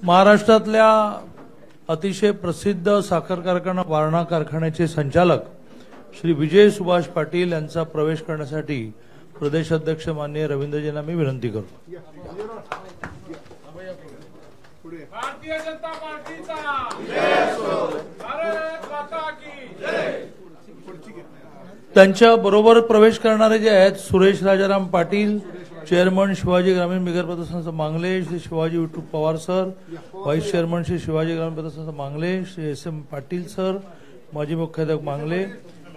महाराष्ट्रातल्या अतिशय प्रसिद्ध साखर कारखाना वारणा कारखान्याचे संचालक श्री विजय सुभाष पाटील यांचा प्रवेश करण्यासाठी प्रदेश अध्यक्ष माननीय रवींद्रजींना मी विनंती करतो। भारतीय जनता पार्टीचा जय हो, भारत माता की जय। त्यांच्या बरोबर प्रवेश करणारे जे आहेत सुरेश राजाराम पाटील, चेअरमन शिवाजी ग्रामीण बिगर पतसंस्था Mangale, Shri Shivaji Vithu Pawar sir, vice chairman Shri Shivaji ग्रामीण पतसंस्था मांगले, श्री एस.एम. पाटील सर, माजी मुख्याध्यापक मांगले,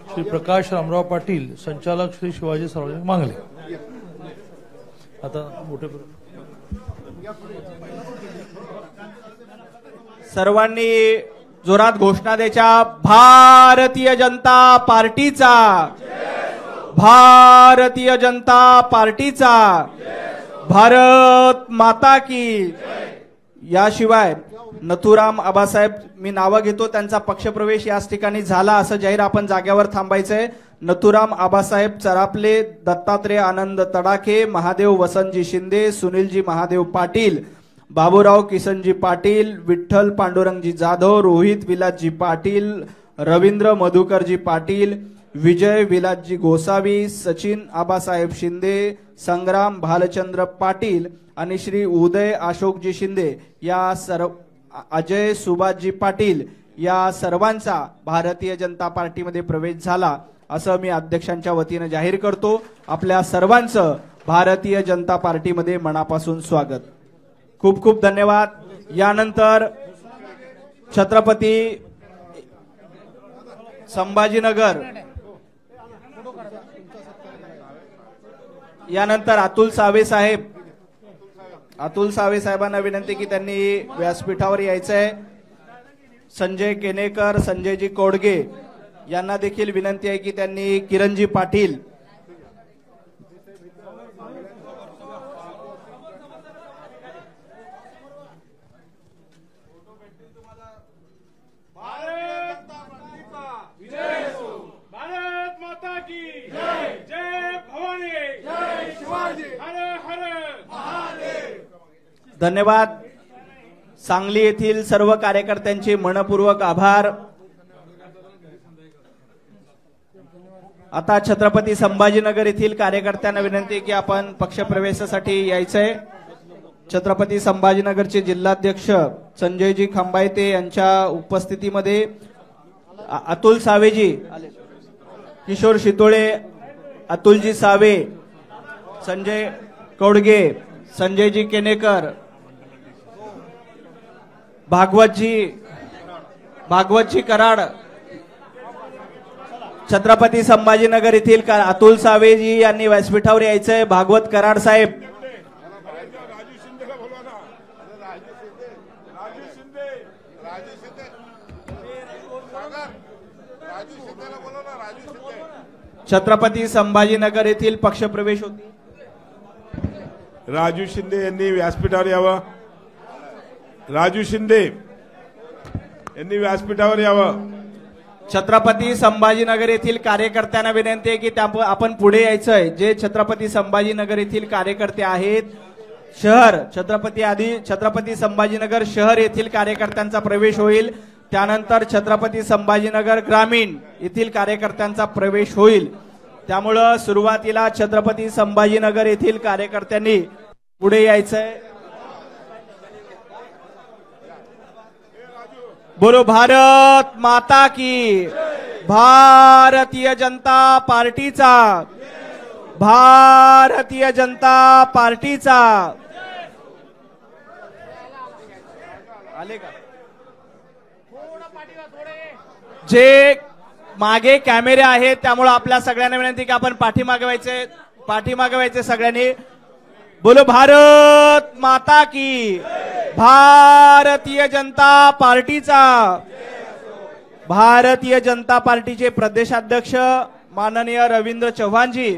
श्री प्रकाश रामराव पाटील, संचालक श्री शिवाजी सार्वजनिक मांगले। आता मोठे सर्वांनी जोरात घोषणा द्यायच्या। भारतीय जनता पार्टीचा, भारतीय जनता पार्टीचा, भारत माता की। याशिवाय नथुराम आबासाहेब, मी नाव घेतो, त्यांचा पक्षप्रवेश याच ठिकाणी झाला असं जाहीर आपण जागेवर थांबायचंय। नथुराम आबासाहेब चरापले, दत्तात्रय आनंद तडाखे, महादेव वसंतजी शिंदे, सुनीलजी महादेव पाटील, बाबूराव किसनजी पाटील, विठ्ठल पांडुरंगजी जाधव, रोहित विलासजी पाटील, रवींद्र मधुकरजी पाटील, विजय विलासजी गोसावी, सचिन आबासाहेब शिंदे, संग्राम भालचंद्र पाटील आणि श्री उदय अशोकजी शिंदे या सर्व, अजय सुभाषजी पाटील या सर्वांचा भारतीय जनता पार्टीमध्ये प्रवेश झाला असं मी अध्यक्षांच्या वतीने जाहीर करतो। आपल्या सर्वांचं भारतीय जनता पार्टीमध्ये मनापासून स्वागत। खूप खूप धन्यवाद। यानंतर छत्रपती संभाजीनगर, यानंतर अतुल सावे साहेब, अतुल सावे साहेबांना विनंती की त्यांनी व्यासपीठावर यायचंय। संजय केनेकर, संजयजी कोडगे यांना देखील विनंती आहे की त्यांनी, किरणजी पाटील, भारत माता की जय। जय भवानी, जय शिवाजी, हर हर महादेव। धन्यवाद। सांगली येथील सर्व कार्यकर्त्यांचे मनपूर्वक आभार। आता छत्रपती संभाजीनगर येथील कार्यकर्त्यांना विनंती की आपण पक्षप्रवेशासाठी यायचंय। छत्रपती संभाजीनगरचे जिल्हाध्यक्ष संजयजी खंबायते यांच्या उपस्थितीमध्ये अतुल सावेजी, किशोर शितोळे, अतुलजी सावे, संजय कौडगे, संजयजी केनेकर, भागवतजी कराड, छत्रपती संभाजीनगर येथील अतुल सावेजी यांनी व्यासपीठावर यायचंय। भागवत कराड साहेब, छत्रपती संभाजीनगर येथील पक्षप्रवेश होती। राजू शिंदे यांनी व्यासपीठावर यावं। राजू शिंदे यांनी व्यासपीठावर यावं। छत्रपती संभाजीनगर येथील कार्यकर्त्यांना विनंती आहे की आपण पुढे यायचंय। जे छत्रपती संभाजीनगर येथील कार्यकर्ते आहेत, शहर छत्रपती संभाजीनगर शहर येथील कार्यकर्त्यांचा प्रवेश होईल। त्यानंतर छत्रपती संभाजीनगर ग्रामीण येथील कार्यकर्त्यांचा प्रवेश होईल। त्यामुळे सुरुवातीला छत्रपती संभाजीनगर येथील कार्यकर्त्यांनी पुढे यायचंय। बोलो भारत माता की, भारतीय जनता पार्टीचा, भारतीय जनता पार्टीचा। आले का? जे मागे कॅमेरे आहेत त्यामुळे आपल्या सगळ्यांना विनंती की आपण पाठीमागे व्हायचे सगळ्यांनी। बोलो भारत माता की, भारतीय जनता पार्टीचा। भारतीय जनता पार्टीचे प्रदेशाध्यक्ष माननीय रवींद्र चव्हाणजी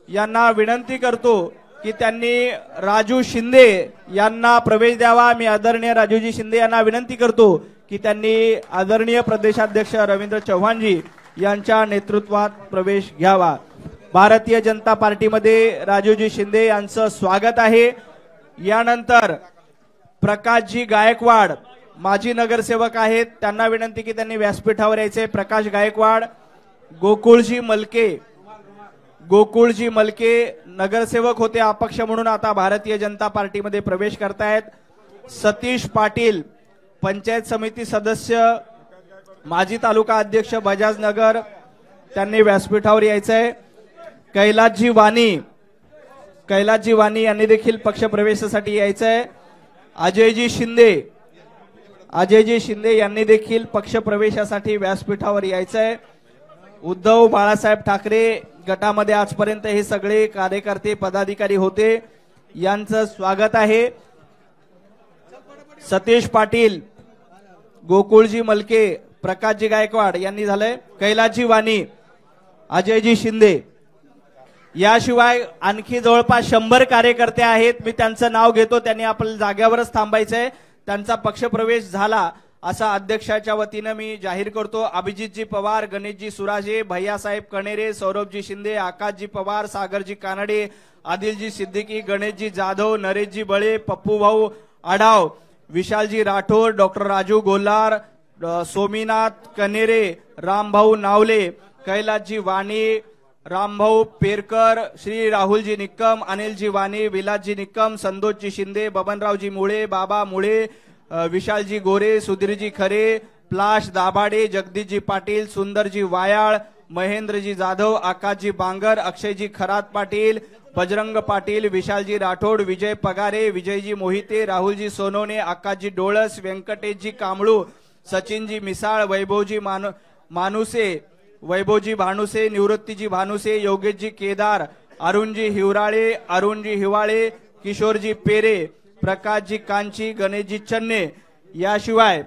यांना विनंती करतो की त्यांनी राजू शिंदे यांना प्रवेश द्यावा। मी आदरणीय राजूजी शिंदे यांना विनंती करतो की त्यांनी आदरणीय प्रदेशाध्यक्ष रवींद्र चव्हाणजी यांच्या नेतृत्वात प्रवेश घ्यावा। भारतीय जनता पार्टीमध्ये राजूजी शिंदे यांचं स्वागत आहे। यानंतर प्रकाशजी गायकवाड माजी नगरसेवक आहेत, त्यांना विनंती की त्यांनी व्यासपीठावर यायचे. प्रकाश गायकवाड. गोकुळजी मलके नगरसेवक होते अपक्ष म्हणून, आता भारतीय जनता पार्टीमध्ये प्रवेश करतायत. सतीश पाटील पंचायत समिती सदस्य माजी तालुका अध्यक्ष बजाजनगर, त्यांनी व्यासपीठावर यायचंय. कैलासजी वाणी यांनी देखील पक्ष प्रवेशासाठी यायचंय. अजयजी शिंदे यांनी देखील पक्ष प्रवेशासाठी व्यासपीठावर यायचंय. उद्धव बाळासाहेब ठाकरे गटामध्ये आजपर्यंत हे सगळे कार्यकर्ते पदाधिकारी होते, यांचं स्वागत आहे. सतीश पाटील, गोकुळजी मलके, प्रकाशजी गायकवाड यांनी झालंय. कैलासजी वाणी, अजयजी शिंदे, याशिवाय आणखी जवळपास 100 कार्यकर्ते आहेत. मी त्यांचं नाव घेतो, त्यांनी आपल्या जाग्यावरच थांबायचंय. त्यांचा पक्षप्रवेश झाला असा अध्यक्षाच्या वतीनं मी जाहीर करतो. अभिजितजी पवार, गणेशजी सुराजे, भैयासाहेब कणेरे, सौरभजी शिंदे, आकाशजी पवार, सागरजी कानडे, आदिलजी सिद्दीकी, गणेशजी जाधव, नरेशजी बळे, पप्पू भाऊ आढाव, विशालजी राठोड, डॉक्टर राजू गोल्हार, सोमीनाथ कनेरे, रामभाऊ नावले, कैलासजी वाणी, रामभाऊ पेरकर, श्री राहुलजी निक्कम, अनिलजी वाणी, विलासजी निक्कम, संतोषजी शिंदे, बबनरावजी मुळे, बाबा मुळे, विशालजी गोरे, सुधीरजी खरे, प्लाश दाभाडे, जगदीशजी पाटील, सुंदरजी वायाळ, महेंद्रजी जाधव, आकाशजी बांगर, अक्षयजी खरात पाटील, बजरंग पाटील, विशालजी राठोड, विजय पगारे, विजयजी मोहिते, राहुलजी सोनवणे, आकाशजी डोळस, व्यंकटेशजी कांबळू, सचिनजी मिसाळ, वैभवजी भानुसे, निवृत्तीजी भानुसे, योगेशजी केदार, अरुणजी हिवाळे, किशोरजी पेरे, प्रकाशजी कांची, गणेशजी चन्ने, याशिवाय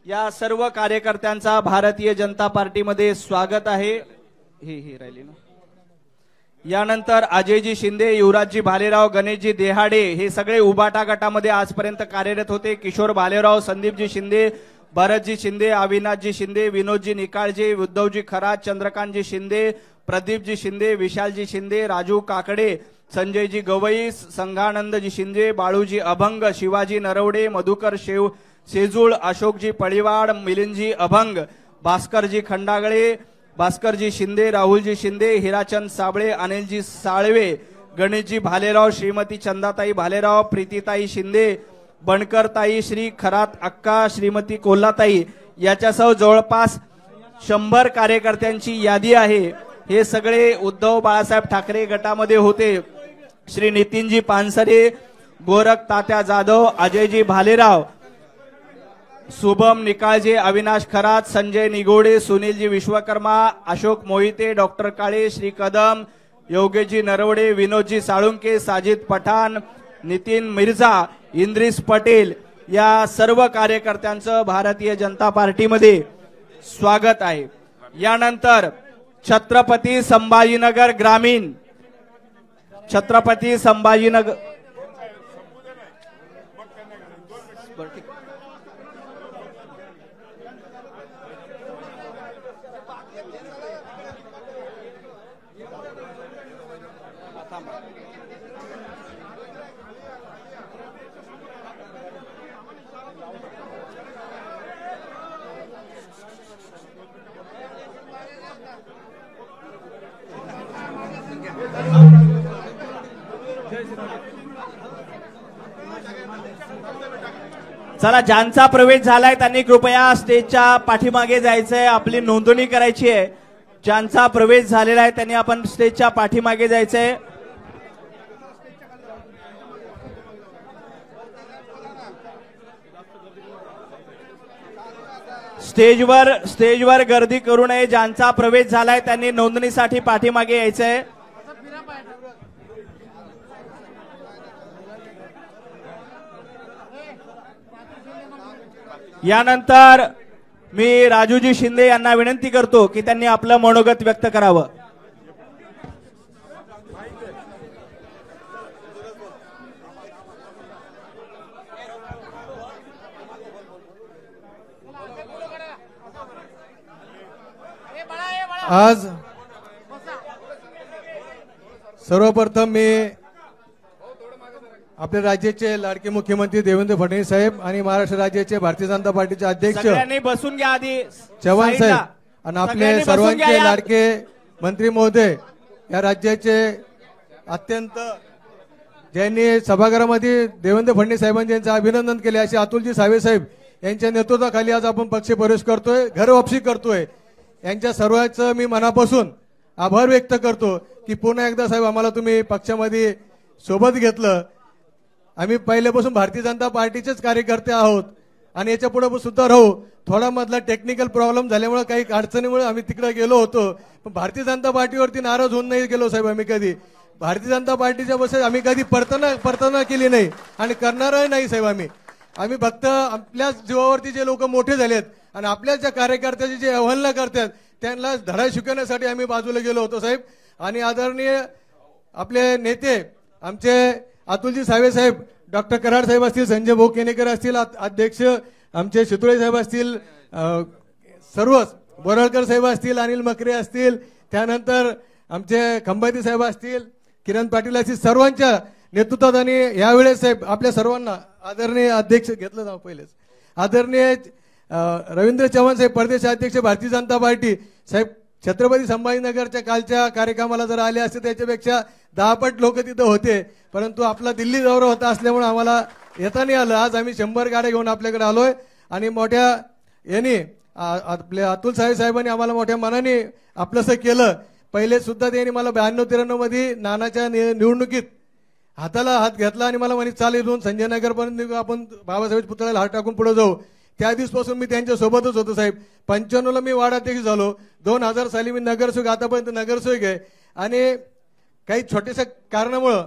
या सर्व कार्यकर्त्यांचा भारतीय जनता पार्टीमध्ये स्वागत आहे. ही राहिली ना. यानंतर अजयजी शिंदे, युवराजजी भालेराव, गणेशजी देहाडे हे सगळे उबाटा गटामध्ये आजपर्यंत कार्यरत होते. किशोर भालेराव, संदीपजी शिंदे, भरतजी शिंदे, अविनाशजी शिंदे, विनोदजी निकाळजे, उद्धवजी खरात, चंद्रकांतजी शिंदे, प्रदीपजी शिंदे, विशालजी शिंदे, राजू काकडे, संजयजी गवई, संघानंदजी शिंदे, बाळूजी अभंग, शिवाजी नरवडे, मधुकर सेजूळ, अशोकजी पळीवाड, मिलिंदजी अभंग, भास्करजी खंडागळे, भास्करजी शिंदे, राहुलजी शिंदे, हिराचंद साबळे, अनिलजी साळवे, गणेशजी भालेराव, श्रीमती चंदाताई भालेराव, प्रीतीताई शिंदे, बनकरताई, श्री खरात अक्का, श्रीमती कोल्हाताई, याच्यासह जवळपास 100 कार्यकर्त्यांची यादी आहे. हे सगळे उद्धव बाळासाहेब ठाकरे गटामध्ये होते. श्री नितीनजी पानसरे, गोरख तात्या जाधव, अजयजी भालेराव, शुभम निकाळजे, अविनाश खरात, संजय निगोडे, सुनीलजी विश्वकर्मा, अशोक मोहिते, डॉक्टर काळे, श्री कदम, योगेशजी नरवडे, विनोदजी साळुंके, साजिद पठाण, नितीन मिर्झा, इंद्रिस पटेल, या सर्व कार्यकर्त्यांचं भारतीय जनता पार्टीमध्ये स्वागत आहे. यानंतर छत्रपती संभाजीनगर ग्रामीण, छत्रपती संभाजीनगर चला, ज्यांचा प्रवेश झालाय त्यांनी कृपया स्टेजच्या पाठीमागे जायचंय, आपली नोंदणी करायची आहे. ज्यांचा प्रवेश झालेला आहे त्यांनी आपण स्टेजच्या पाठीमागे जायचंय. स्टेजवर गर्दी करू नये. ज्यांचा प्रवेश झालाय त्यांनी नोंदणीसाठी पाठीमागे यायचंय. यानंतर मी राजूजी शिंदे यांना विनंती करतो की त्यांनी आपलं मनोगत व्यक्त करावं. आज सर्वप्रथम मी आपल्या राज्याचे लाडके मुख्यमंत्री देवेंद्र फडणवीस साहेब आणि महाराष्ट्र राज्याचे भारतीय जनता पार्टीचे अध्यक्ष सगळ्यांनी बसून घ्या आधी चव्हाण साईडला. साहेब आणि आपले सगळ्यांनी बसून घ्या सर्वांचे यार. लाडके मंत्री महोदय, या राज्याचे अत्यंत ज्यांनी सभागृहामध्ये देवेंद्र फडणवीस साहेबांनी यांचं अभिनंदन केले असे अतुलजी सावे साहेब यांच्या नेतृत्वाखाली आज आपण पक्ष प्रवेश करतोय, घर वापसी करतोय. यांच्या सर्वांचं मी मनापासून आभार व्यक्त करतो की पुन्हा एकदा साहेब आम्हाला तुम्ही पक्षामध्ये सोबत घेतलं. आम्ही पहिल्यापासून भारतीय जनता पार्टीचेच कार्यकर्ते आहोत आणि याच्या पुढे सुद्धा राहू. थोडा मधला टेक्निकल प्रॉब्लेम झाल्यामुळे काही अडचणीमुळे आम्ही तिकडे गेलो होतो, पण भारतीय जनता पार्टीवरती नाराज होऊन नाही गेलो साहेब. आम्ही कधी भारतीय जनता पार्टीच्या बसेस आम्ही कधी परतना केली नाही आणि करणारही नाही साहेब. आम्ही फक्त आपल्याच जीवावरती जे लोक मोठे झालेत आणि आपल्याच ज्या कार्यकर्त्याची जे अवहेलना करतात त्यांना धडा शिकवण्यासाठी आम्ही बाजूला गेलो होतो साहेब. आणि आदरणीय आपले नेते आमचे अतुलजी सावे साहेब, डॉक्टर कराड साहेब असतील, संजय भाऊ केनेकर असतील, अध्यक्ष आमचे शितोळे साहेब असतील, सर्वच बोरळकर साहेब असतील, अनिल मकरे असतील, त्यानंतर आमचे खंबाती साहेब असतील, किरण पाटील असतील, सर्वांच्या नेतृत्वात आणि यावेळेस साहेब आपल्या सर्वांना आदरणीय अध्यक्ष घेतलं जाऊ पहिलेच आदरणीय रवींद्र चव्हाण साहेब, प्रदेश अध्यक्ष भारतीय जनता पार्टी साहेब, छत्रपती संभाजीनगरच्या कालच्या कार्यक्रमाला जर आले असते त्याच्यापेक्षा 10 पट लोक तिथं होते, परंतु आपला दिल्ली दौरा होता असल्यामुळे आम्हाला येता नाही आलं. आज आम्ही 100 गाड्या घेऊन आपल्याकडे आलोय आणि मोठ्या यांनी आपल्या अतुल साहेबांनी आम्हाला मोठ्या मनाने आपलंसं केलं. पहिले सुद्धा त्यांनी मला 92-93 मध्ये नानाच्या निवडणुकीत हाताला हात घेतला आणि मला म्हणे चाल इथून संजय नगर पर्यंत आपण बाबासाहेब पुतळ्याला हात टाकून पुढे जाऊ. त्या दिवसापासून मी त्यांच्या सोबतच होतो साहेब. 95 ला मी वार्डाध्यक्ष झालो, 2000 साली मी नगरसेवक, आतापर्यंत नगरसेवक आहे. आणि काही छोट्याशा कारणामुळं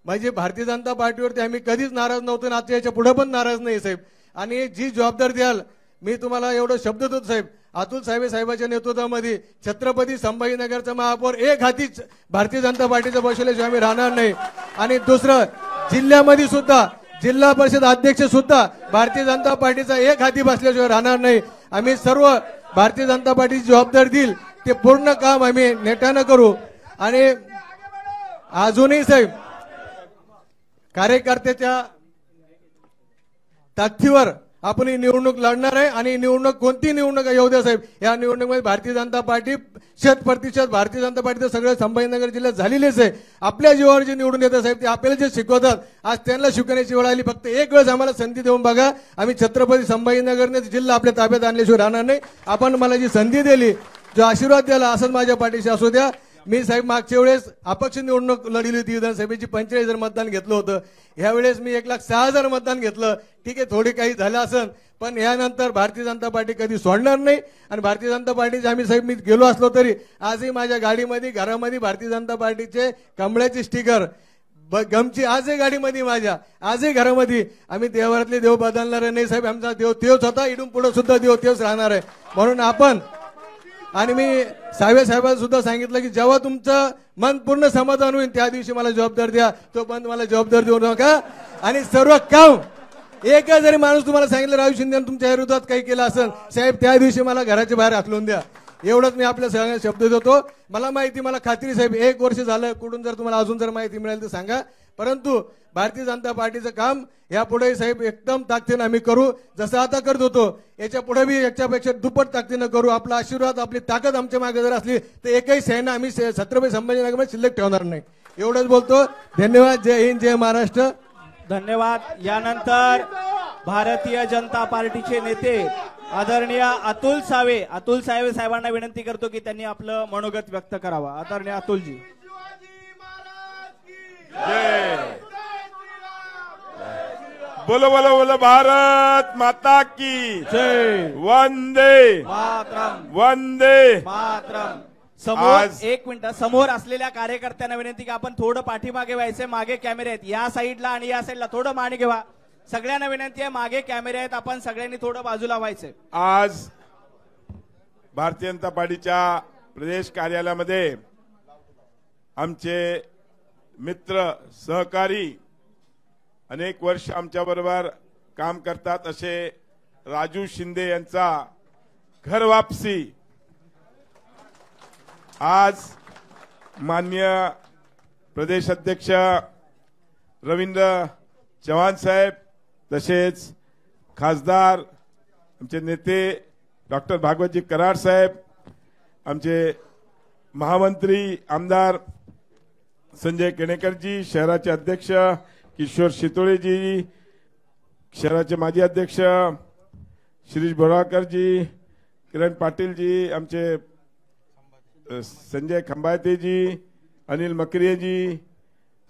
म्हणजे भारतीय जनता पार्टीवरती आम्ही कधीच नाराज नव्हतो आणि आता याच्या पुढे पण नाराज नाही साहेब. आणि जी जबाबदारी द्याल मी तुम्हाला एवढं शब्द देतो साहेब, अतुल साहेबांच्या नेतृत्वामध्ये छत्रपती संभाजीनगरचा महापौर एक हातीच भारतीय जनता पार्टीचा बसवल्याशिवाय आम्ही राहणार नाही. आणि दुसरं जिल्ह्यामध्ये सुद्धा जिल्हा परिषद अध्यक्ष सुद्धा भारतीय जनता पार्टीचा एक हाती बसल्याशिवाय राहणार नाही. आम्ही सर्व भारतीय जनता पार्टीची जबाबदारी देईल ते पूर्ण काम आम्ही नेटानं करू. आणि अजूनही साहेब कार्यकर्त्याच्या ताकदीवर आपण ही निवडणूक लढणार आहे आणि निवडणूक कोणती निवडणूक येऊ द्या साहेब, या निवडणुकीमध्ये भारतीय जनता पार्टी 100% भारतीय जनता पार्टी सगळे संभाजीनगर जिल्ह्यात झालेलेच आहे. आपल्या जीवावर जे निवडून येतात साहेब ते आपल्याला जे शिकवतात आज त्यांना शिकवण्याची वेळ आली. फक्त एक वेळेस आम्हाला संधी देऊन बघा, आम्ही छत्रपती संभाजीनगरने जिल्हा आपल्या ताब्यात आणल्याशिवाय राहणार नाही. आपण मला जी संधी दिली, जो आशीर्वाद दिला असंच माझ्या पाठीशी असू द्या. मी साहेब मागच्या वेळेस अपक्ष निवडणूक लढली होती, विधानसभेची 45,000 मतदान घेतलं होतं. यावेळेस मी 1,06,000 मतदान घेतलं. ठीक आहे, थोडी काही झालं असेल, पण यानंतर भारतीय जनता पार्टी कधी सोडणार नाही. आणि भारतीय जनता पार्टीचे आम्ही साहेब मी गेलो असलो तरी आजही माझ्या गाडीमध्ये घरामध्ये भारतीय जनता पार्टीचे कमळाची स्टिकर गमची आजही गाडीमध्ये माझ्या आजही घरामध्ये. आम्ही देवारातले देव बदलणार नाही साहेब, आमचा देव तेच होता, इथून पुढे सुद्धा देव तेच राहणार आहे. म्हणून आपण आणि मी साहेबांना सुद्धा सांगितलं की जेव्हा तुमचं मन पूर्ण समाधान होईल त्या दिवशी मला जबाबदारी द्या, तोपर्यंत मला जबाबदारी देऊ नका. आणि सर्व काम एक जरी माणूस तुम्हाला सांगितलं राजू शिंदे तुमच्या विरोधात काही केलं असेल साहेब त्या दिवशी मला घराच्या बाहेर हाकलून द्या. एवढंच मी आपल्या सगळ्यांना शब्द देतो. मला माहिती, मला खात्री साहेब 1 वर्ष झालं, कुठून जर तुम्हाला अजून जर माहिती मिळेल तर सांगा. परंतु भारतीय जनता पार्टीचं काम यापुढे साहेब एकदम ताकदीनं आम्ही करू, जसं आता करत होतो याच्या पुढे बी याच्यापेक्षा दुप्पट ताकदीनं करू. आपला आशीर्वाद आपली ताकद आमच्या मागे जर असली तर एकही सेना आम्ही छत्रपती संभाजीनगरमध्ये शिल्लक ठेवणार नाही. एवढंच बोलतो. धन्यवाद. जय हिंद, जय महाराष्ट्र. धन्यवाद. यानंतर भारतीय जनता पार्टीचे नेते आदरणीय अतुल सावे साहेबांना विनंती करतो की त्यांनी आपलं मनोगत व्यक्त करावं. आदरणीय अतुलजी. बोलो बोलो बोलो भारत माता की जय. वंदे मातरम. वंदे मातरम. समोर एक मिनिट, समोर असलेल्या कार्यकर्त्यांना विनंती की आपण थोडं पाठीमागे व्हायचंय. मागे कॅमेरे आहेत या साईडला आणि या साईडला, थोडं मागे घेवा. सगळ्यांना विनंती आहे, मागे कॅमेरे आहेत, आपण सगळ्यांनी थोडं बाजूला व्हायचंय. आज भारतीय जनता पार्टीच्या प्रदेश कार्यालयामध्ये आमचे मित्र सहकारी अनेक वर्ष आमच्या बरोबर काम करतात असे राजू शिंदे यांचा घर वापसी आज माननीय प्रदेश अध्यक्ष रवींद्र चव्हाण साहेब, तसेच खासदार आमचे नेते डॉक्टर भागवतजी कराड साहेब, आमचे महामंत्री आमदार संजय केणेकरजी, शहराचे अध्यक्ष किशोर शितोळेजी, शहराचे माजी अध्यक्ष शिरीष बोराळकरजी, किरण पाटीलजी, आमचे संजय खंबायतेजी, अनिल मकरियेजी,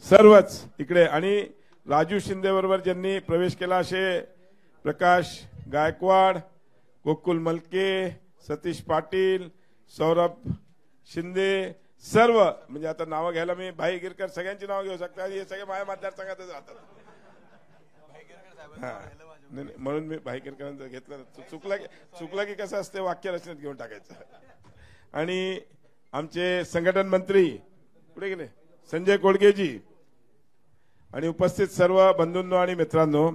सर्वच इकडे, आणि राजू शिंदे बरोबर ज्यांनी प्रवेश केला असे प्रकाश गायकवाड, गोकुल मलके, सतीश पाटील, सौरभ शिंदे, सर्व म्हणजे आता नावं घ्यायला मी भाई गिरकर सगळ्यांची नावं घेऊ शकता, हे सगळे माझ्या मतदारसंघातच राहतात. म्हणून मी भाई गिरकरांचं घेतलं. चुकलं की कसं असते वाक्य रचनेत घेऊन टाकायचं. आणि आमचे संघटन मंत्री कुठे गेले संजय कोडगेजी, आणि उपस्थित सर्व बंधूंनो आणि मित्रांनो,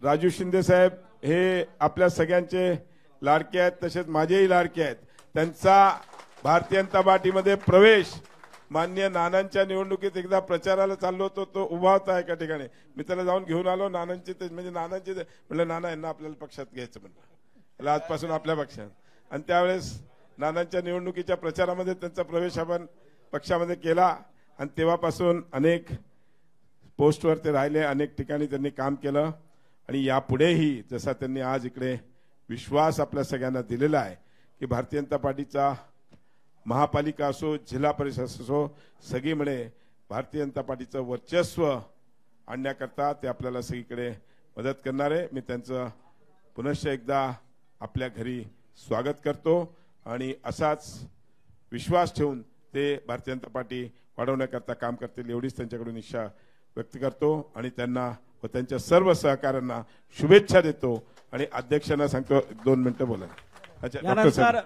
राजू शिंदे साहेब हे आपल्या सगळ्यांचे लाडके आहेत, तसेच माझेही लाडके आहेत. त्यांचा भारतीय जनता पार्टीमध्ये प्रवेश माननीय नानांच्या निवडणुकीत एकदा प्रचाराला चाललो होतो, तो उभा होता एका ठिकाणी, मी त्याला जाऊन घेऊन आलो. नानांचे म्हणजे नानांचे म्हणलं नाना यांना आपल्याला पक्षात घ्यायचं म्हणलं, आजपासून आपल्या पक्षात. आणि त्यावेळेस नानांच्या निवडणुकीच्या प्रचारामध्ये त्यांचा प्रवेश आपण पक्षामध्ये केला, आणि तेव्हापासून अनेक पोस्टवर ते राहिले, अनेक ठिकाणी त्यांनी काम केलं. आणि यापुढेही जसा त्यांनी आज इकडे विश्वास आपल्या सगळ्यांना दिलेला आहे की भारतीय जनता पार्टीचा महापालिका असो, जिल्हा परिषद असो, सगळीकडे भारतीय जनता पार्टीचं वर्चस्व आणण्याकरता ते आपल्याला सगळीकडे मदत करणार आहे. मी त्यांचं पुनश्च एकदा आपल्या घरी स्वागत करतो, आणि असाच विश्वास ठेवून ते भारतीय जनता पार्टी वाढवण्याकरता काम करतील एवढीच त्यांच्याकडून इच्छा व्यक्त करतो, आणि त्यांना व त्यांच्या सर्व सहकाऱ्यांना शुभेच्छा देतो. आणि अध्यक्षांना सांगतो 2 मिनिटं बोला. यानंतर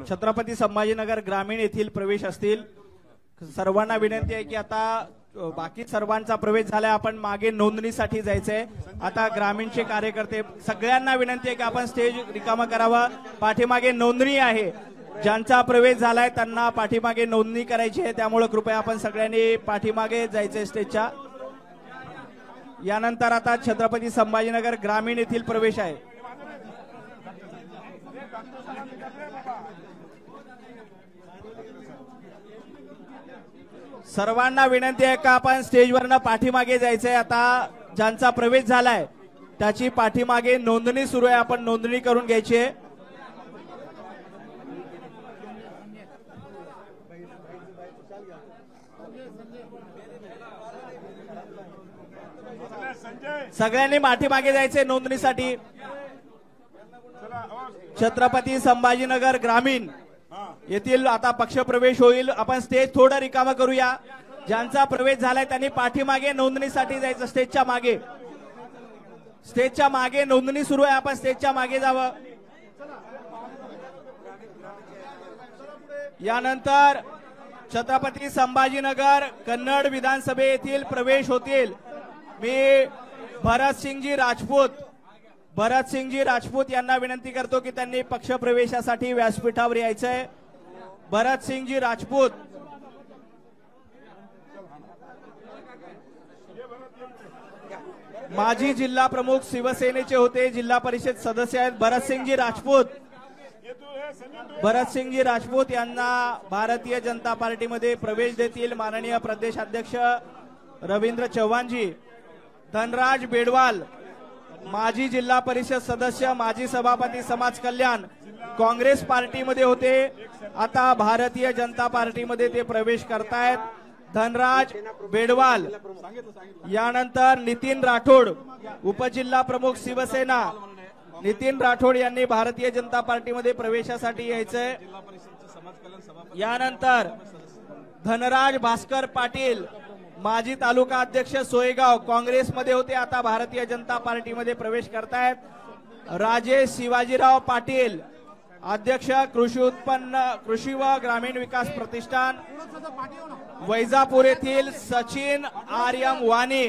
छत्रपती संभाजीनगर ग्रामीण येथील प्रवेश असतील. सर्वांना विनंती आहे की आता बाकी सर्वांचा प्रवेश झालाय, आपण मागे नोंदणीसाठी जायचंय. आता ग्रामीणचे कार्यकर्ते सगळ्यांना विनंती आहे की आपण स्टेज रिकामा करावा. पाठीमागे नोंदणी आहे, ज्यांचा प्रवेश झालाय त्यांना पाठीमागे नोंदणी करायची आहे, त्यामुळे कृपया आपण सगळ्यांनी पाठीमागे जायचंय स्टेजच्या. यानंतर आता छत्रपती संभाजीनगर ग्रामीण येथील प्रवेश आहे. सर्वांना विनंती आहे का आपण स्टेजवरनं पाठीमागे जायचंय. आता ज्यांचा प्रवेश झालाय त्याची पाठीमागे नोंदणी सुरू आहे, आपण नोंदणी करून घ्यायची आहे. सगळ्यांनी पाठीमागे जायचंय नोंदणीसाठी. छत्रपती संभाजीनगर ग्रामीण येथील आता पक्षप्रवेश होईल. आपण स्टेज थोडं रिकामं करूया. ज्यांचा प्रवेश झालाय त्यांनी पाठीमागे नोंदणीसाठी जायचं. स्टेजच्या मागे नोंदणी सुरू आहे, आपण स्टेजच्या मागे जावं. यानंतर छत्रपती संभाजीनगर कन्नड विधानसभे येथील प्रवेश होतील. मी भरतसिंगजी राजपूत यांना विनंती करतो की त्यांनी पक्षप्रवेशासाठी व्यासपीठावर यायचंय. भरतसिंगजी राजपूत, माजी जिल्हा प्रमुख शिवसेनेचे होते, जिल्हा परिषद सदस्य आहेत. भरतसिंगजी राजपूत यांना भारतीय जनता पार्टीमध्ये प्रवेश देतील माननीय प्रदेशाध्यक्ष रवींद्र चव्हाणजी. धनराज बेडवाल, माजी जिल्हा परिषद सदस्य, माजी सभापती, समाज कल्याण, काँग्रेस पार्टीमध्ये होते, आता भारतीय जनता पार्टीमध्ये ते प्रवेश करतायत. धनराज बेडवाल. यानंतर नितीन राठोड, उपजिल्हा प्रमुख शिवसेना. नितीन राठोड यांनी भारतीय जनता पार्टीमध्ये प्रवेशासाठी यायचंय. यानंतर धनराज भास्कर पाटील, माजी तालुका अध्यक्ष सोयगाव, काँग्रेसमध्ये होते, आता भारतीय जनता पार्टीमध्ये प्रवेश करतायत. राजेश शिवाजीराव पाटील, अध्यक्ष कृषी व ग्रामीण विकास प्रतिष्ठान, वैजापूर येथील. सचिन आर्यम वाणी,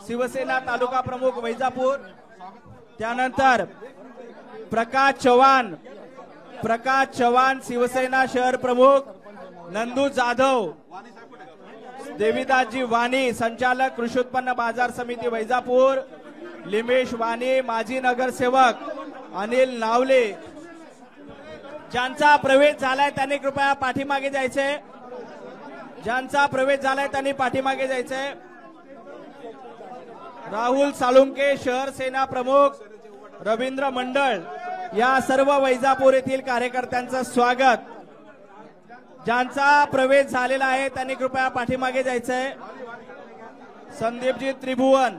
शिवसेना तालुका प्रमुख वैजापूर. त्यानंतर प्रकाश चव्हाण, शिवसेना शहर प्रमुख. नंदू जाधव, देवीदासजी वाणी संचालक कृषी उत्पन्न बाजार समिती वैजापूर, लिमेश वाणी माजी नगरसेवक, अनिल नावले ज्यांचा प्रवेश झालाय त्यांनी कृपया पाठीमागे जायचंय. ज्यांचा प्रवेश झालाय त्यांनी पाठीमागे जायचंय. राहुल साळुंके शहर सेना प्रमुख, रवींद्र मंडळ या सर्व वैजापूर येथील कार्यकर्त्यांचं स्वागत. ज्यांचा प्रवेश झालेला आहे त्यांनी कृपया पाठीमागे जायचंय. संदीपजी त्रिभुवन,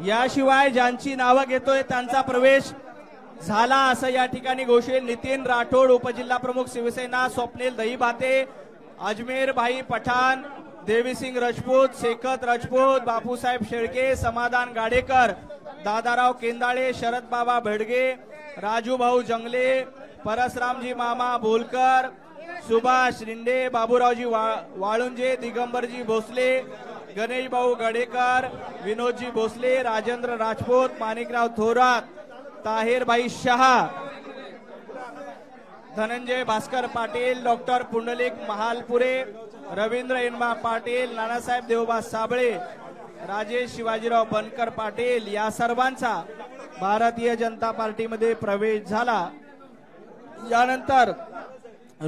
याशिवाय ज्यांची नावं घेतोय त्यांचा प्रवेश झाला असं या ठिकाणी घोषित. नितीन राठोड उपजिल्हा प्रमुख शिवसेना, स्वप्नील दहीभाते, अजमेर भाई पठाण, देवीसिंग राजपूत, शेखत राजपूत, बापूसाहेब शेळके, समाधान गाडेकर, दादाराव केंदाळे, शरद बाबा भेडगे, राजू भाऊ जंगले, परसरामजी मामा बोलकर, सुभाष रिंडे, बाबूरावजी वाळुंजे, दिगंबरजी भोसले, गणेश भाऊ गडेकर, विनोदजी भोसले, राजेंद्र राजपूत, माणिकराव थोरात, ताहिरभाई शहा, धनंजय भास्कर पाटील, डॉक्टर पुंडलिक महालपुरे, रवींद्र इन्मा पाटील, नानासाहेब देवबा साबळे, राजेश शिवाजीराव बनकर पाटील या सर्वांचा भारतीय जनता पार्टीमध्ये प्रवेश झाला. यानंतर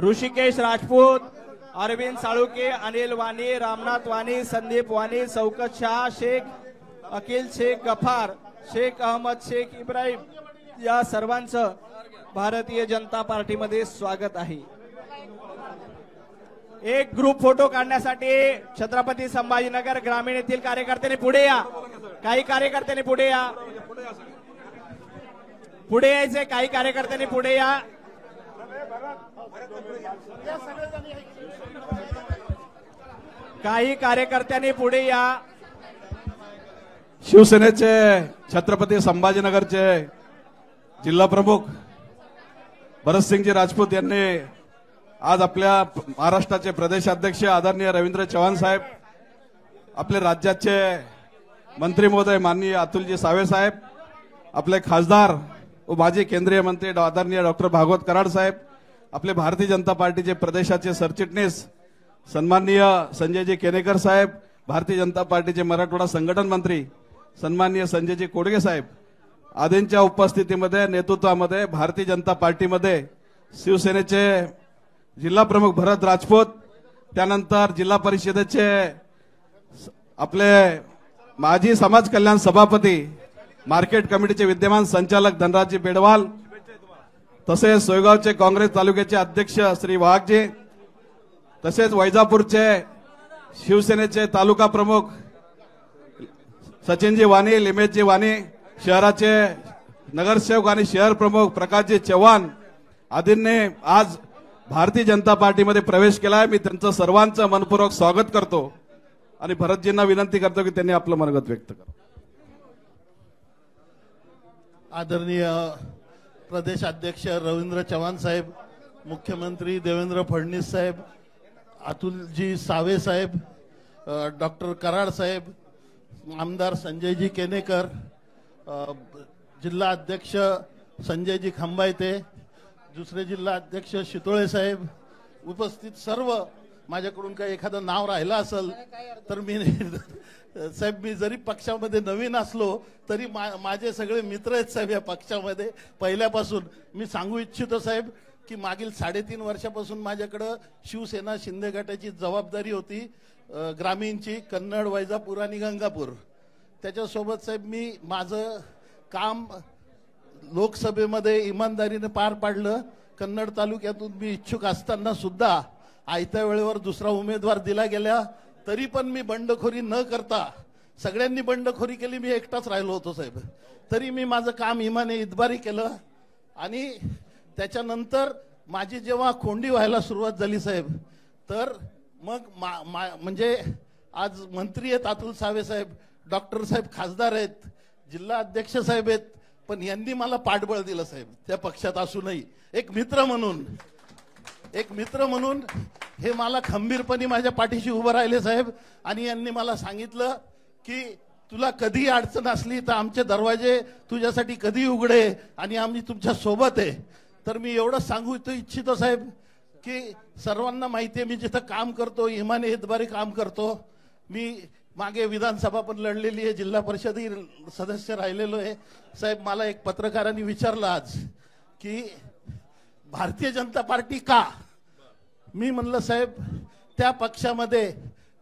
ऋषिकेश राजपूत, अरविंद साळुके, अनिल वाणी, रामनाथ वाणी, संदीप वाणी, शौकत शाह शेख, अखिल शेख गफार, शेख अहमद शेख इब्राहिम या सर्वांचं भारतीय जनता पार्टीमध्ये स्वागत आहे. एक ग्रुप फोटो काढण्यासाठी छत्रपती संभाजीनगर ग्रामीण येथील कार्यकर्त्यांनी पुढे या. काही कार्यकर्त्यांनी पुढे या. पुढे यायचे. काही कार्यकर्त्यांनी पुढे या. काही कार्यकर्त्यांनी पुढे या. शिवसेनेचे छत्रपती संभाजीनगरचे जिल्हा प्रमुख भरतसिंगजी राजपूत यांनी आज आपल्या महाराष्ट्राचे प्रदेशाध्यक्ष आदरणीय रवींद्र चव्हाण साहेब, आपले राज्याचे मंत्री महोदय माननीय अतुलजी सावे साहेब, आपले खासदार व माजी केंद्रीय मंत्री आदरणीय डॉक्टर भागवत कराड साहेब, आपले भारतीय जनता पार्टीचे प्रदेशाचे सरचिटणीस सन्माननीय संजयजी केनेकर साहेब, भारतीय जनता पार्टीचे मराठवाडा संघटन मंत्री सन्माननीय संजयजी कोडगे साहेब आदींच्या उपस्थितीमध्ये नेतृत्वामध्ये भारतीय जनता पार्टीमध्ये शिवसेनेचे जिल्हा प्रमुख भरत राजपूत, त्यानंतर जिल्हा परिषदेचे आपले माजी समाज कल्याण सभापती, मार्केट कमिटीचे विद्यमान संचालक धनराजजी बेडवाल, तसेच सोयगावचे काँग्रेस तालुक्याचे अध्यक्ष श्री वाघजी, तसेच वैजापूरचे शिवसेनेचे तालुका प्रमुख सचिनजी वाणी, लिमेशजी वाणी, शहराचे नगरसेवक आणि शहर प्रमुख प्रकाशजी चव्हाण आदींनी आज भारतीय जनता पार्टीमध्ये प्रवेश केलाय. मी त्यांचं सर्वांचं मनपूर्वक स्वागत करतो आणि भरतजींना विनंती करतो की त्यांनी आपलं मनोगत व्यक्त करा. आदरणीय प्रदेश अध्यक्ष रवींद्र चव्हाण साहेब, मुख्यमंत्री देवेंद्र फडणवीस साहेब, अतुलजी सावे साहेब, डॉक्टर कराड साहेब, आमदार संजयजी केनेकर, जिल्हा अध्यक्ष संजयजी खंबायते, दुसरे जिल्हा अध्यक्ष शितोळे साहेब, उपस्थित सर्व, माझ्याकडून काही एखादं नाव राहिलं असेल तर मी साहेब, मी जरी पक्षामध्ये नवीन असलो तरी माझे सगळे मित्र आहेत साहेब या पक्षामध्ये पहिल्यापासून. मी सांगू इच्छितो साहेब की मागील 3.5 वर्षापासून माझ्याकडं शिवसेना शिंदे गटाची जबाबदारी होती, ग्रामीणची, कन्नड, वैजापूर आणि गंगापूर. त्याच्यासोबत साहेब मी माझं काम लोकसभेमध्ये इमानदारीने पार पाडलं. कन्नड तालुक्यातून मी इच्छुक असताना सुद्धा आयत्या वेळेवर दुसरा उमेदवार दिला गेला, तरी पण मी बंडखोरी न करता, सगळ्यांनी बंडखोरी केली, मी एकटाच राहिलो होतो साहेब, तरी मी माझं काम इमाने इतबारी केलं. आणि त्याच्यानंतर माझी जेव्हा कोंडी व्हायला सुरुवात झाली साहेब, तर मग म्हणजे आज मंत्री आहेत अतुल सावे साहेब, डॉक्टर साहेब खासदार आहेत, जिल्हा अध्यक्ष साहेब आहेत, पण यांनी मला पाठबळ दिलं साहेब, त्या पक्षात असूनही एक मित्र म्हणून हे मला खंबीरपणे माझ्या पाठीशी उभं राहिले साहेब. आणि यांनी मला सांगितलं की तुला कधी अडचण असली तर आमचे दरवाजे तुझ्यासाठी कधी उघडे आणि आम्ही तुमच्या सोबत आहे. तर मी एवढं सांगू इच्छितो साहेब की सर्वांना माहिती आहे मी जिथं काम करतो इमाने इतबारी काम करतो. मी मागे विधानसभा पण लढलेली आहे, जिल्हा परिषदही सदस्य राहिलेलो आहे साहेब. मला एक पत्रकारांनी विचारलं आज की भारतीय जनता पार्टी का. मी म्हणलं साहेब त्या पक्षामध्ये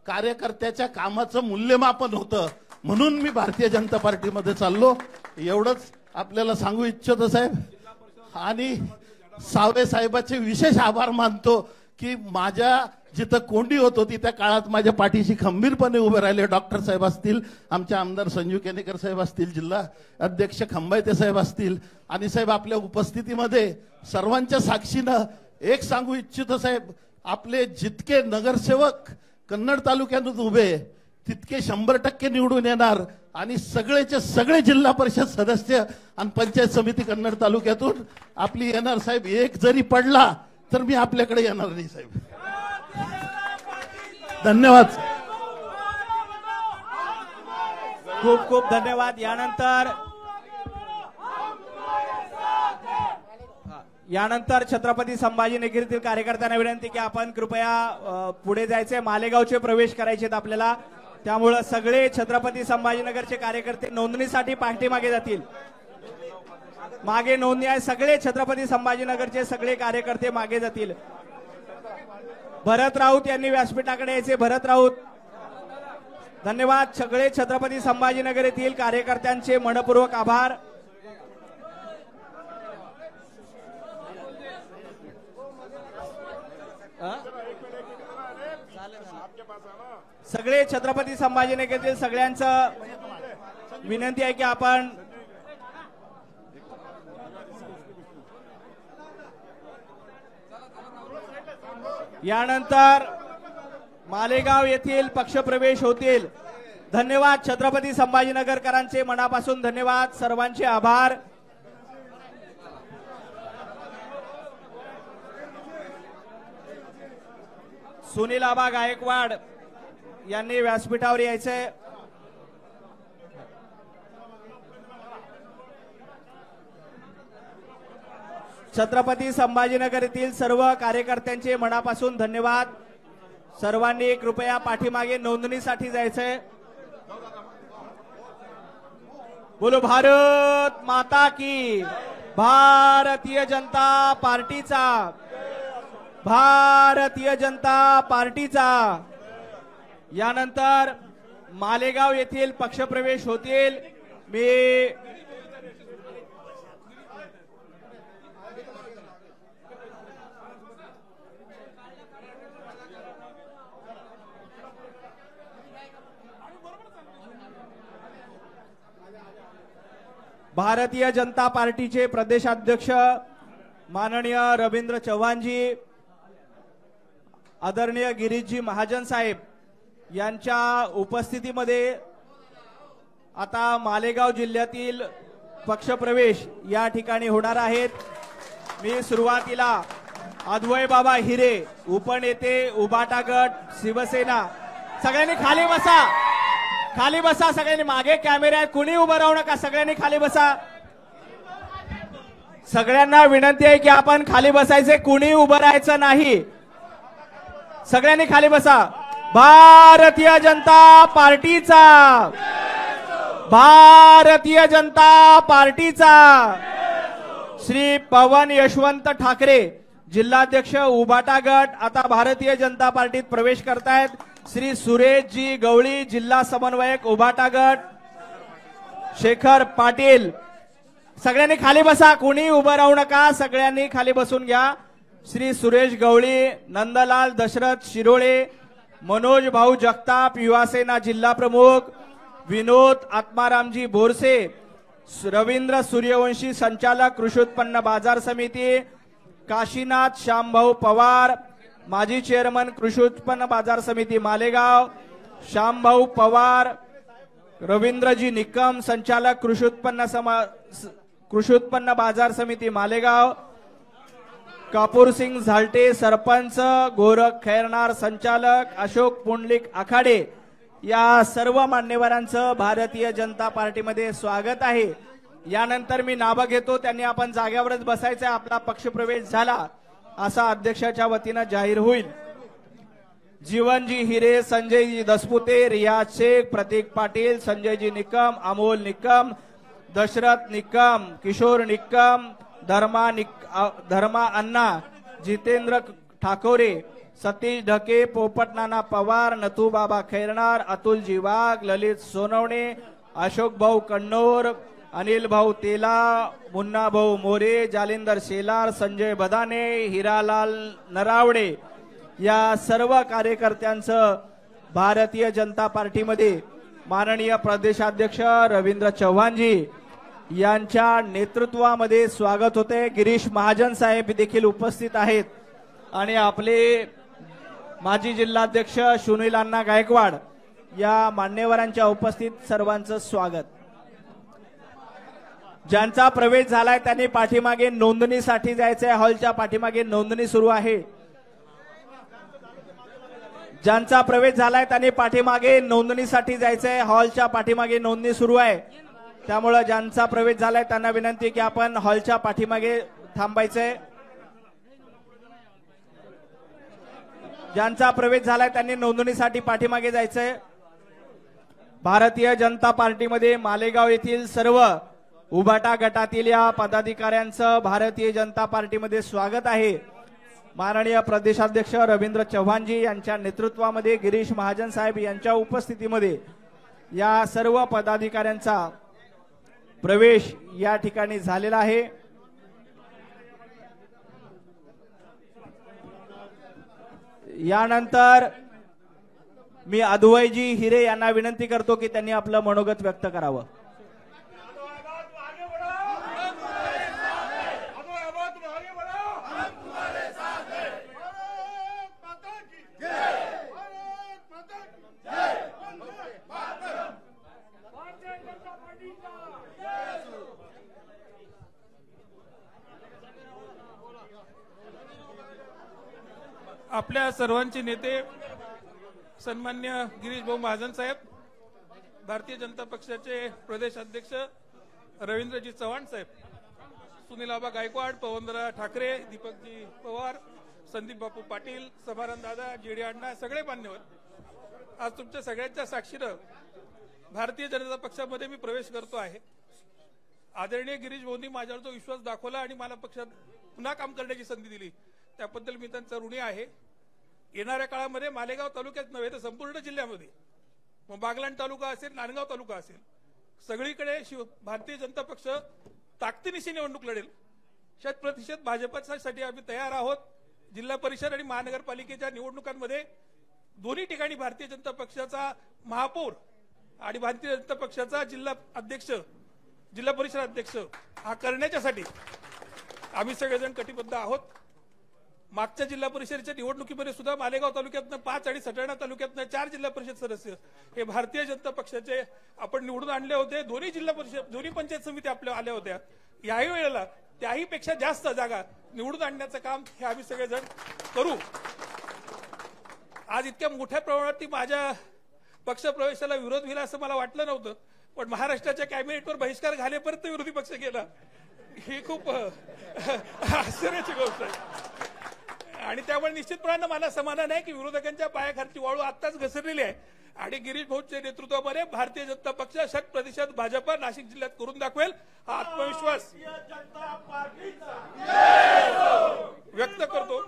कार्यकर्त्याच्या कामाचं मूल्यमापन होतं म्हणून मी भारतीय जनता पार्टीमध्ये चाललो. एवढंच आपल्याला सांगू इच्छितो साहेब. आणि सावे साहेबाचे विशेष आभार मानतो की माझ्या जिथं कोंडी होत होती त्या काळात माझ्या पाठीशी खंबीरपणे उभे राहिले. डॉक्टर साहेब असतील, आमचे आमदार संजू केनेकर साहेब असतील, जिल्हा अध्यक्ष खंबायते साहेब असतील. आणि साहेब आपल्या उपस्थितीमध्ये सर्वांच्या साक्षीनं एक सांगू इच्छितो साहेब, आपले जितके नगरसेवक कन्नड तालुक्यातून उभे तितके 100% निवडून येणार. आणि सगळेचे सगळे जिल्हा परिषद सदस्य आणि पंचायत समिती कन्नड तालुक्यातून आपली येणार साहेब. एक जरी पडला तर मी आपल्याकडे येणार नाही साहेब. धन्यवाद. खूप खूप धन्यवाद. यानंतर छत्रपती संभाजीनगरीतील कार्यकर्त्यांना विनंती की आपण कृपया पुढे जायचे, मालेगावचे प्रवेश करायचे आपल्याला. त्यामुळे सगळे छत्रपती संभाजीनगरचे कार्यकर्ते नोंदणीसाठी पाठीमागे जातील. मागे नोंदणी आहे, सगळे छत्रपती संभाजीनगरचे सगळे कार्यकर्ते मागे जातील. भरत राऊत यांनी व्यासपीठाकडे यायचे. भरत राऊत. धन्यवाद. सगळे छत्रपती संभाजीनगर येथील कार्यकर्त्यांचे मनपूर्वक आभार. सगळे छत्रपती संभाजीनगरतील सगळ्यांचं विनंती आहे की आपण यानंतर मालेगाव येथील पक्षप्रवेश होतील. धन्यवाद. छत्रपती संभाजीनगरकरांचे मनापासून धन्यवाद. सर्वांचे आभार. सुनील आबा गायकवाड यांनी व्यासपीठावर यायचे. छत्रपती संभाजीनगर येथील सर्व कार्यकर्त्यांचे मनापासून धन्यवाद. सर्वांनी कृपया पाठीमागे नोंदणीसाठी जायचंय. बोलो भारत माता की. भारतीय जनता पार्टीचा. भारतीय जनता पार्टीचा. यानंतर मालेगाव येथील पक्षप्रवेश होतील. मी भारतीय जनता पार्टीचे प्रदेशाध्यक्ष माननीय रवींद्र चव्हाणजी, आदरणीय गिरीशजी महाजन साहेब यांच्या उपस्थितीमध्ये आता मालेगाव जिल्ह्यातील पक्षप्रवेश या ठिकाणी होणार आहेत. मी सुरुवातीला अद्वय बाबा हिरे, उपनेते, उबाटा गट, शिवसेना. सगळ्यांनी खाली बसा. खाली बसा सगळ्यांनी. मागे कॅमेरे आहेत, कुणी उभं राहू नका. सगळ्यांनी खाली बसा. सगळ्यांना विनंती आहे की आपण खाली बसायचे, कुणी उभं राहायचं नाही. सगळ्यांनी खाली बसा. भारतीय जनता पार्टीचा. भारतीय जनता पार्टीचा. श्री पवन यशवंत ठाकरे जिल्हाध्यक्ष उबाटा गट आता भारतीय जनता पार्टीत प्रवेश करतायत. श्री सुरेशजी गवळी जिल्हा समन्वयक उबाटा गट. शेखर पाटील. सगळ्यांनी खाली बसा, कोणी उभं राहू नका. सगळ्यांनी खाली बसून घ्या. श्री सुरेश गवळी, नंदलाल दशरथ शिरोळे, मनोज भाऊ जगताप युवासेना जिल्हा प्रमुख, विनोद आत्मारामजी बोरसे, रवींद्र सूर्यवंशी संचालक कृषी उत्पन्न बाजार समिती, काशीनाथ श्यामभाऊ पवार माजी चेअरमन कृषी उत्पन्न बाजार समिती मालेगाव, श्यामभाऊ पवार रवींद्रजी निकम, संचालक कृषी उत्पन्न बाजार समिती मालेगाव, कापूर सिंग झालटे सरपंच, गोरख खैरनार संचालक, अशोक पुंडलिक आखाडे या सर्व मान्यवरांचं भारतीय जनता पार्टीमध्ये स्वागत आहे. यानंतर मी नावं घेतो, त्यांनी आपण जागेवरच बसायचं. आपला पक्षप्रवेश झाला असा अध्यक्षाच्या वतीनं जाहीर होईल. जीवनजी हिरे, संजयजी दसपुते, रियाज शेख, प्रतीक पाटील, संजयजी निकम, अमोल निकम, दशरथ निकम, किशोर निकम, धर्मा अण्णा, जितेंद्र ठाकोरे, सतीश ढके, पोपट नाना पवार, नथू बाबा खैरनार, अतुलजी वाघ, ललित सोनवणे, अशोक भाऊ कन्नौर, अनिल भाऊ तेला, मुन्ना भाऊ मोरे, जालिंदर शेलार, संजय बदाने, हिरालाल नरावडे या सर्व कार्यकर्त्यांचं भारतीय जनता पार्टीमध्ये माननीय प्रदेशाध्यक्ष रवींद्र चव्हाणजी यांच्या नेतृत्वामध्ये स्वागत होते. गिरीश महाजन साहेब देखील उपस्थित आहेत आणि आपले माजी जिल्हाध्यक्ष सुनील अण्णा गायकवाड या मान्यवरांच्या उपस्थित सर्वांचं स्वागत. ज्यांचा प्रवेश झालाय त्यांनी पाठीमागे नोंदणीसाठी जायचंय. हॉलच्या पाठीमागे नोंदणी सुरू आहे. ज्यांचा प्रवेश झालाय त्यांनी पाठीमागे नोंदणीसाठी जायचंय. हॉलच्या पाठीमागे नोंदणी सुरू आहे. त्यामुळे ज्यांचा प्रवेश झालाय त्यांना विनंती की आपण हॉलच्या पाठीमागे थांबायचंय. ज्यांचा प्रवेश झालाय त्यांनी नोंदणीसाठी पाठीमागे जायचंय. भारतीय जनता पार्टीमध्ये मालेगाव येथील सर्व उभाटा गटातील या पदाधिकाऱ्यांचं भारतीय जनता पार्टीमध्ये स्वागत आहे. माननीय प्रदेशाध्यक्ष रवींद्र चव्हाणजी यांच्या नेतृत्वामध्ये गिरीश महाजन साहेब यांच्या उपस्थितीमध्ये या सर्व पदाधिकाऱ्यांचा प्रवेश या ठिकाणी झालेला आहे. यानंतर मी अद्वैजी हिरे यांना विनंती करतो की त्यांनी आपलं मनोगत व्यक्त करावं. आपल्या सर्वांचे नेते सन्मान्य गिरीश भाऊ महाजन साहेब, भारतीय जनता पक्षाचे प्रदेश अध्यक्ष रवींद्रजी चव्हाण साहेब, सुनील आबा गायकवाड, पवनदादा ठाकरे, दीपकजी पवार, संदीप बापू पाटील, समाधान दादा, जेडी अण्णा, सगळे मान्यवर, आज तुमच्या सगळ्यांच्या साक्षीनं भारतीय जनता पक्षामध्ये मी प्रवेश करतो आहे. आदरणीय गिरीश भाऊंनी माझ्यावर जो विश्वास दाखवला आणि मला पक्षात पुन्हा काम करण्याची संधी दिली त्याबद्दल मी त्यांचा ऋणी आहे. येणाऱ्या काळामध्ये मालेगाव तालुक्यात नव्हे तर संपूर्ण जिल्ह्यामध्ये, मग बागलाण तालुका असेल, नांदगाव तालुका असेल, सगळीकडे भारतीय जनता पक्ष ताकदीनिशी निवडणूक लढेल. 100% भाजपसाठी आम्ही तयार आहोत. जिल्हा परिषद आणि महानगरपालिकेच्या निवडणुकांमध्ये दोन्ही ठिकाणी भारतीय जनता पक्षाचा महापौर आणि भारतीय जनता पक्षाचा जिल्हा अध्यक्ष, जिल्हा परिषद अध्यक्ष हा करण्याच्यासाठी आम्ही सगळेजण कटिबद्ध आहोत. मागच्या जिल्हा परिषदेच्या निवडणुकीमध्ये सुद्धा मालेगाव तालुक्यातनं 5 आणि सटाणा तालुक्यातनं 4 जिल्हा परिषद सदस्य हे भारतीय जनता पक्षाचे आपण निवडून आणले होते. दोन्ही जिल्हा परिषद, दोन्ही पंचायत समिती आपल्या आल्या होत्या. याही वेळेला त्याही पेक्षा जास्त जागा निवडून आणण्याचं काम हे आम्ही सगळेजण करू. आज इतक्या मोठ्या प्रमाणात माझ्या पक्षप्रवेशाला विरोध होईल असं मला वाटलं नव्हतं, पण महाराष्ट्राच्या कॅबिनेटवर बहिष्कार घालेपर्यंत विरोधी पक्ष गेला, ही खूप आश्चर्याची गोष्ट आहे. आणि त्यामुळे निश्चितपणाने मला समाधान आहे की विरोधकांच्या पायाखालची वाळू आत्ताच घसरलेली आहे आणि गिरीश भाऊंच्या नेतृत्वामध्ये भारतीय जनता पक्ष 100% भाजप नाशिक जिल्ह्यात करून दाखवेल हा आत्मविश्वास व्यक्त करतो.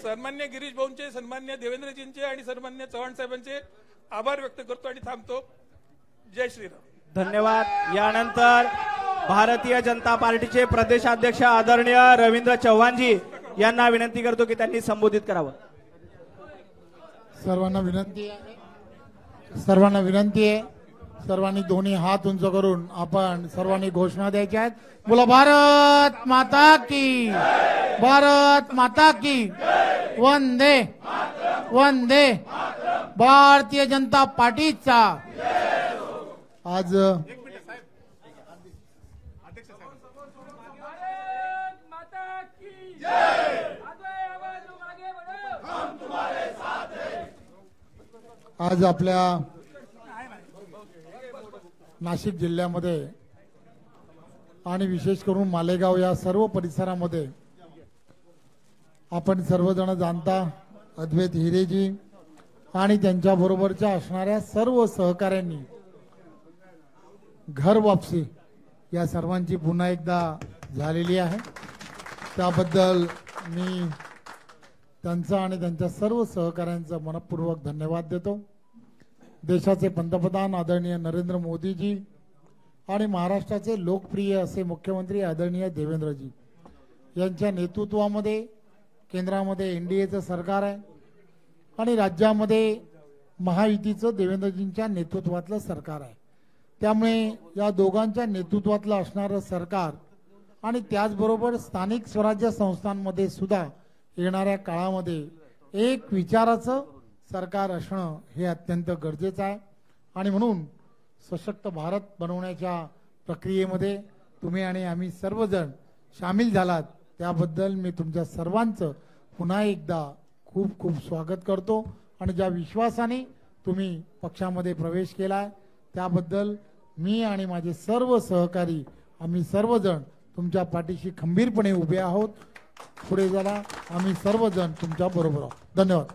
सन्मान्य गिरीश भाऊंचे, सन्मान्य देवेंद्रजींचे आणि सन्मान्य चव्हाण साहेबांचे आभार व्यक्त करतो आणि थांबतो. जय श्रीराम. धन्यवाद. यानंतर भारतीय जनता पार्टीचे प्रदेशाध्यक्ष आदरणीय रवींद्र चव्हाणजी यांना विनंती करतो की त्यांनी संबोधित करावं. सर्वांना विनंती आहे, सर्वांनी दोन्ही हात उंच करून आपण सर्वांनी घोषणा द्यायच्या आहेत. बोला भारत माता की, भारत माता की, वंदे वंदे भारतीय जनता पार्टीचा आज आज आपल्या नाशिक जिल्ह्यामध्ये आणि विशेष करून मालेगाव या सर्व परिसरामध्ये आपण सर्वजण जाणता अद्वैत हिरेजी आणि त्यांच्या बरोबरच्या असणाऱ्या सर्व सहकाऱ्यांनी घर वापसी या सर्वांची पुन्हा एकदा झालेली आहे. त्याबद्दल मी त्यांचा आणि त्यांच्या सर्व सहकाऱ्यांचा मनपूर्वक धन्यवाद देतो. देशाचे पंतप्रधान आदरणीय नरेंद्र मोदीजी आणि महाराष्ट्राचे लोकप्रिय असे मुख्यमंत्री आदरणीय देवेंद्रजी यांच्या नेतृत्वामध्ये केंद्रामध्ये एनडीएचं सरकार आहे आणि राज्यामध्ये महायुतीचं देवेंद्रजींच्या नेतृत्वातलं सरकार आहे. त्यामुळे या दोघांच्या नेतृत्वातलं असणारं सरकार आणि त्याचबरोबर स्थानिक स्वराज्य संस्थांमध्ये सुद्धा येणाऱ्या काळामध्ये एक विचाराचं सरकार असणं हे अत्यंत गरजेचं आहे. आणि म्हणून सशक्त भारत बनवण्याच्या प्रक्रियेमध्ये तुम्ही आणि आम्ही सर्वजण सामील झालात त्याबद्दल मी तुमच्या सर्वांचं पुन्हा एकदा खूप खूप स्वागत करतो. आणि ज्या विश्वासाने तुम्ही पक्षामध्ये प्रवेश केलाय त्याबद्दल मी आणि माझे सर्व सहकारी आम्ही सर्वजण तुमच्या पाठीशी खंबीरपणे उभे आहोत. पुढे चला, आम्ही सर्वजण तुमच्या बरोबर आहोत. धन्यवाद.